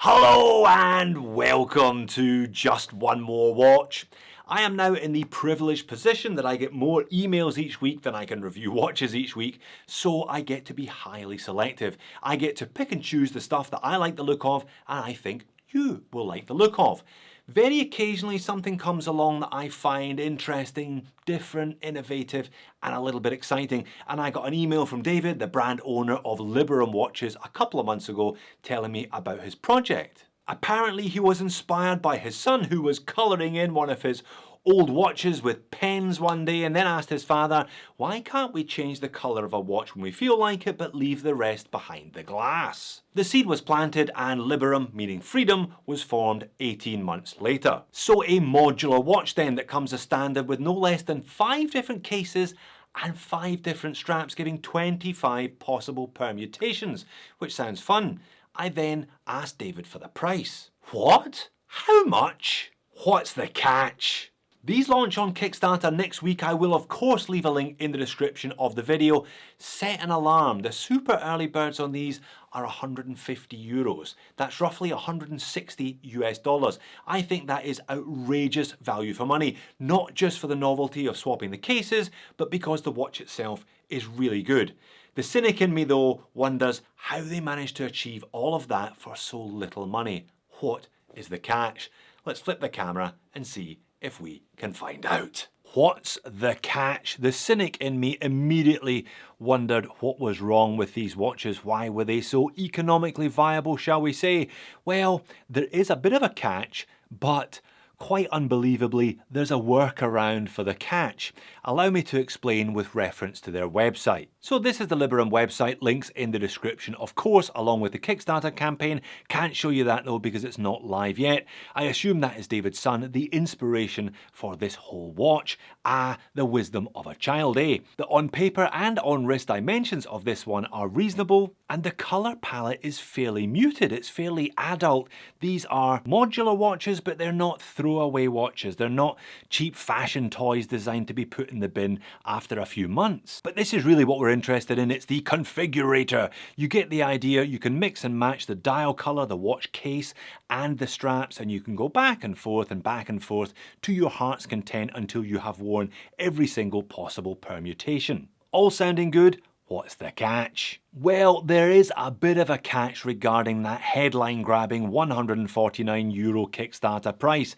Hello and welcome to Just One More Watch. I am now in the privileged position that I get more emails each week than I can review watches each week, so I get to be highly selective. I get to pick and choose the stuff that I like the look of and I think you will like the look of. Very occasionally something comes along that I find interesting, different, innovative, and a little bit exciting. And I got an email from David, the brand owner of Liberum watches, a couple of months ago telling me about his project. Apparently he was inspired by his son, who was colouring in one of his old watches with pens one day and then asked his father, why can't we change the colour of a watch when we feel like it but leave the rest behind the glass? The seed was planted and Liberum, meaning freedom, was formed 18 months later. So a modular watch then that comes as standard with no less than 5 different cases and 5 different straps, giving 25 possible permutations, which sounds fun. I then asked David for the price. What? How much? What's the catch? These launch on Kickstarter next week. I will of course leave a link in the description of the video. Set an alarm. The super early birds on these are €150. That's roughly 160 US dollars. I think that is outrageous value for money, not just for the novelty of swapping the cases, but because the watch itself is really good. The cynic in me though wonders how they managed to achieve all of that for so little money. What is the catch? Let's flip the camera and see if we can find out. What's the catch? The cynic in me immediately wondered what was wrong with these watches. Why were they so economically viable, shall we say? Well, there is a bit of a catch, but quite unbelievably, there's a workaround for the catch. Allow me to explain with reference to their website. So this is the Liberum website, links in the description, of course, along with the Kickstarter campaign. Can't show you that though because it's not live yet. I assume that is David's son, the inspiration for this whole watch. Ah, the wisdom of a child, eh? The on paper and on wrist dimensions of this one are reasonable, and the colour palette is fairly muted. It's fairly adult. These are modular watches, but they're not throwaway watches. They're not cheap fashion toys designed to be put in the bin after a few months. But this is really what we're interested in. It's the configurator. You get the idea. You can mix and match the dial colour, the watch case, and the straps, and you can go back and forth to your heart's content until you have worn every single possible permutation. All sounding good? What's the catch? Well, there is a bit of a catch regarding that headline grabbing €149 Kickstarter price.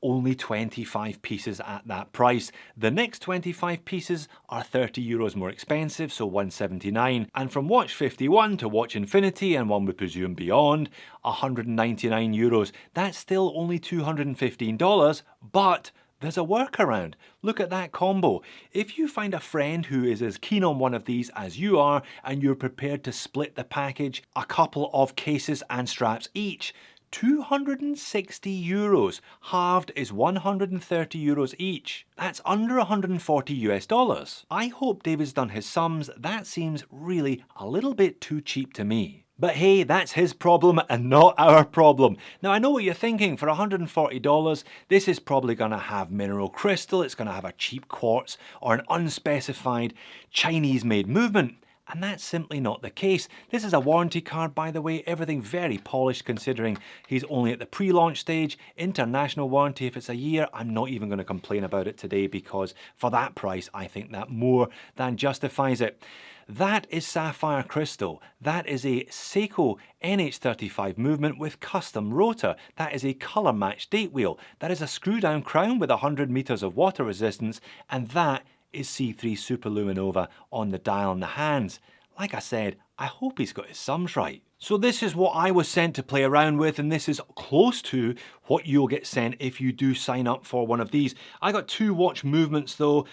Only 25 pieces at that price. The next 25 pieces are €30 more expensive, so €179. And from Watch 51 to Watch Infinity, and one would presume beyond, €199. That's still only $215, but there's a workaround. Look at that combo. If you find a friend who is as keen on one of these as you are, and you're prepared to split the package, a couple of cases and straps each, €260. Halved is €130 each. That's under 140 US dollars. I hope David's done his sums. That seems really a little bit too cheap to me. But hey, that's his problem and not our problem. Now I know what you're thinking, for $140, this is probably gonna have mineral crystal, it's gonna have a cheap quartz or an unspecified Chinese made movement. And that's simply not the case. This is a warranty card, by the way, everything very polished considering he's only at the pre-launch stage. International warranty, if it's a year, I'm not even going to complain about it today because for that price, I think that more than justifies it. That is sapphire crystal. That is a Seiko NH35 movement with custom rotor. That is a colour matched date wheel. That is a screw down crown with 100 meters of water resistance, and that is C3 Superluminova on the dial and the hands. Like I said, I hope he's got his sums right. So this is what I was sent to play around with, and this is close to what you'll get sent if you do sign up for one of these. I got 2 watch movements though,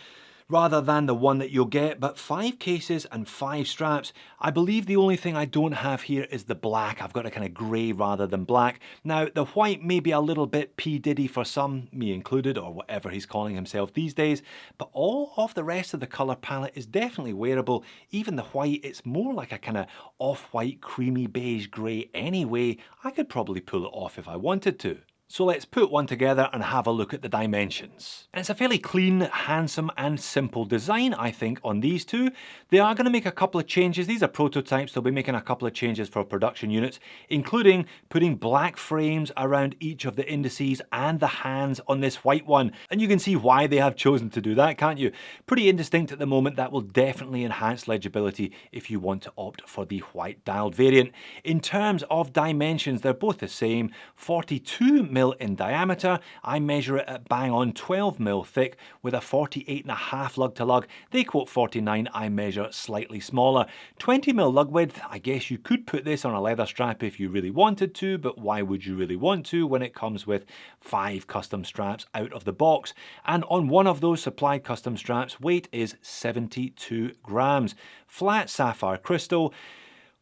rather than the one that you'll get, but 5 cases and 5 straps. I believe the only thing I don't have here is the black. I've got a kind of grey rather than black. Now the white may be a little bit P. Diddy for some, me included, or whatever he's calling himself these days, but all of the rest of the colour palette is definitely wearable. Even the white, it's more like a kind of off-white creamy beige grey anyway. I could probably pull it off if I wanted to. So let's put one together and have a look at the dimensions. And it's a fairly clean, handsome and simple design, I think, on these two. They are going to make a couple of changes. These are prototypes. They'll be making a couple of changes for production units, including putting black frames around each of the indices and the hands on this white one. And you can see why they have chosen to do that, can't you? Pretty indistinct at the moment. That will definitely enhance legibility if you want to opt for the white dialed variant. In terms of dimensions, they're both the same. 42mm in diameter. I measure it at bang on 12mm thick with a 48.5 lug to lug. They quote 49, I measure slightly smaller. 20mm lug width. I guess you could put this on a leather strap if you really wanted to, but why would you really want to when it comes with 5 custom straps out of the box? And on one of those supplied custom straps, weight is 72 grams. Flat sapphire crystal.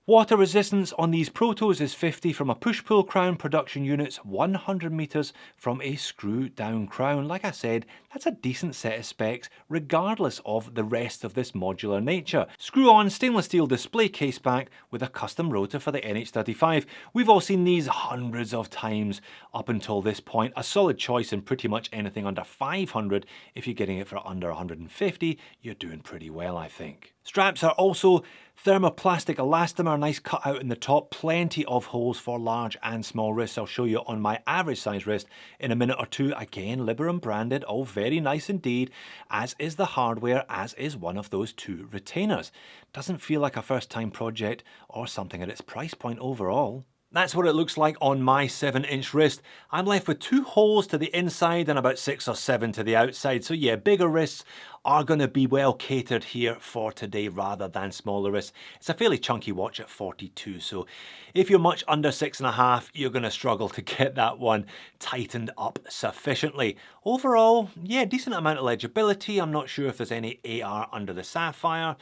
Water resistance on these protos is 50 from a push-pull crown. Production units 100 meters from a screw-down crown. Like I said, that's a decent set of specs regardless of the rest of this modular nature. Screw-on stainless steel display case back with a custom rotor for the NH35. We've all seen these hundreds of times up until this point. A solid choice in pretty much anything under 500. If you're getting it for under 150, you're doing pretty well, I think. Straps are also thermoplastic elastomer, nice cut out in the top, plenty of holes for large and small wrists. I'll show you on my average size wrist in a minute or two. Again, Liberum branded, all very nice indeed, as is the hardware, as is one of those 2 retainers. Doesn't feel like a first time project or something at its price point overall. That's what it looks like on my 7-inch wrist. I'm left with 2 holes to the inside and about 6 or 7 to the outside. So yeah, bigger wrists are going to be well catered here for today rather than smaller wrists. It's a fairly chunky watch at 42, so if you're much under 6.5, you're going to struggle to get that one tightened up sufficiently. Overall, yeah, decent amount of legibility. I'm not sure if there's any AR under the sapphire.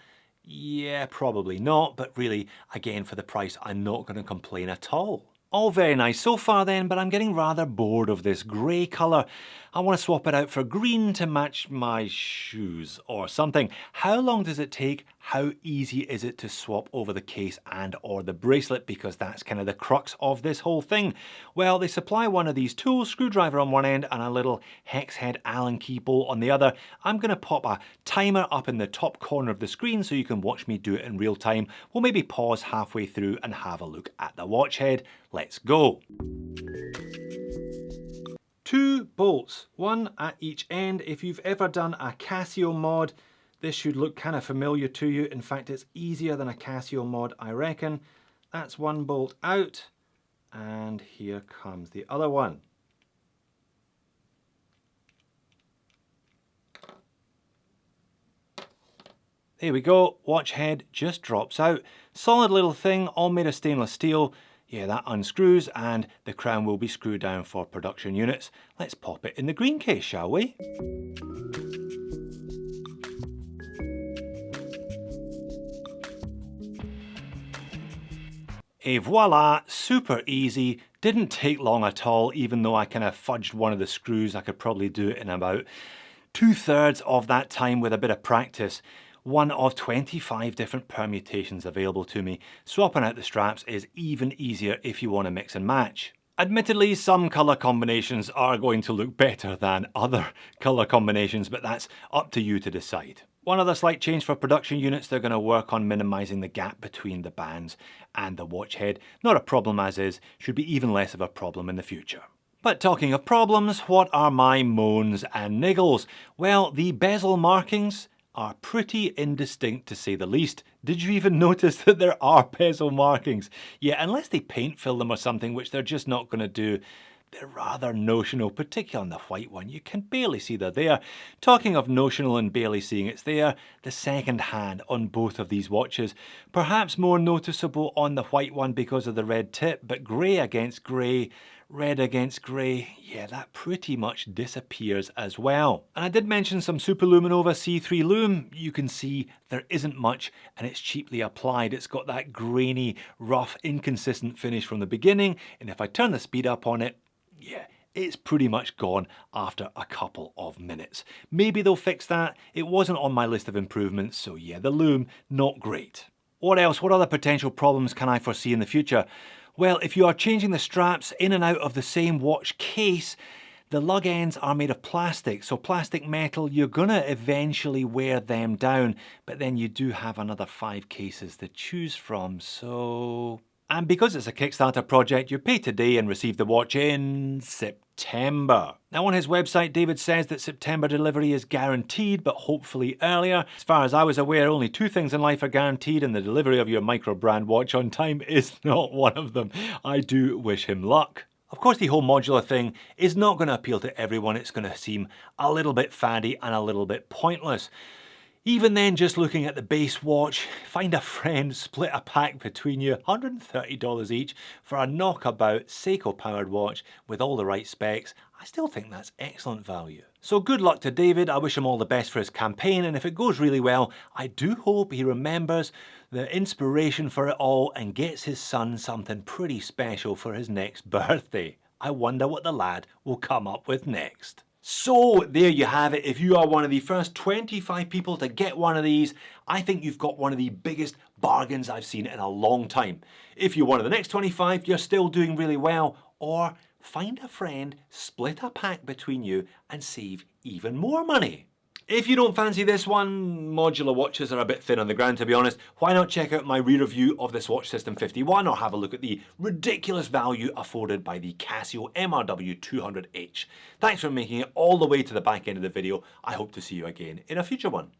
Yeah, probably not, but really, again, for the price, I'm not going to complain at all. All very nice so far then, but I'm getting rather bored of this grey colour. I want to swap it out for green to match my shoes or something. How long does it take? How easy is it to swap over the case and or the bracelet? Because that's kind of the crux of this whole thing. Well, they supply one of these tools, screwdriver on one end and a little hex head Allen key bolt on the other. I'm going to pop a timer up in the top corner of the screen so you can watch me do it in real time. We'll maybe pause halfway through and have a look at the watch head. Let's go. 2 bolts, one at each end. If you've ever done a Casio mod, this should look kind of familiar to you. In fact, it's easier than a Casio mod, I reckon. That's 1 bolt out, and here comes the other one. There we go, watch head just drops out. Solid little thing, all made of stainless steel. Yeah, that unscrews and the crown will be screwed down for production units. Let's pop it in the green case, shall we? Et voila, super easy. Didn't take long at all, even though I kind of fudged one of the screws. I could probably do it in about 2/3 of that time with a bit of practice. One of 25 different permutations available to me. Swapping out the straps is even easier if you want to mix and match. Admittedly, some colour combinations are going to look better than other colour combinations, but that's up to you to decide. One other slight change for production units, they're going to work on minimising the gap between the bands and the watch head. Not a problem as is, should be even less of a problem in the future. But talking of problems, what are my moans and niggles? Well, the bezel markings are pretty indistinct to say the least. Did you even notice that there are bezel markings? Yeah, unless they paint fill them or something, which they're just not going to do. They're rather notional, particularly on the white one. You can barely see they're there. Talking of notional and barely seeing it's there, the second hand on both of these watches. Perhaps more noticeable on the white one because of the red tip, but grey against grey, red against grey, yeah, that pretty much disappears as well. And I did mention some Superluminova C3 Lume. You can see there isn't much and it's cheaply applied. It's got that grainy, rough, inconsistent finish from the beginning, and if I turn the speed up on it, yeah, it's pretty much gone after a couple of minutes. Maybe they'll fix that. It wasn't on my list of improvements, so yeah, the Lume, not great. What else? What other potential problems can I foresee in the future? Well, if you are changing the straps in and out of the same watch case, the lug ends are made of plastic, so plastic metal, you're gonna eventually wear them down, but then you do have another 5 cases to choose from, so... And because it's a Kickstarter project, you pay today and receive the watch in September. Now on his website, David says that September delivery is guaranteed, but hopefully earlier. As far as I was aware, only 2 things in life are guaranteed, and the delivery of your micro brand watch on time is not one of them. I do wish him luck. Of course, the whole modular thing is not going to appeal to everyone. It's going to seem a little bit faddy and a little bit pointless. Even then, just looking at the base watch, find a friend, split a pack between you, $130 each for a knockabout Seiko powered watch with all the right specs. I still think that's excellent value. So good luck to David. I wish him all the best for his campaign, and if it goes really well, I do hope he remembers the inspiration for it all and gets his son something pretty special for his next birthday. I wonder what the lad will come up with next. So there you have it. If you are one of the first 25 people to get one of these, I think you've got one of the biggest bargains I've seen in a long time. If you're one of the next 25, you're still doing really well. Or find a friend, split a pack between you and save even more money. If you don't fancy this one, modular watches are a bit thin on the ground to be honest, why not check out my re-review of the Swatch System 51 or have a look at the ridiculous value afforded by the Casio MRW 200H. Thanks for making it all the way to the back end of the video. I hope to see you again in a future one.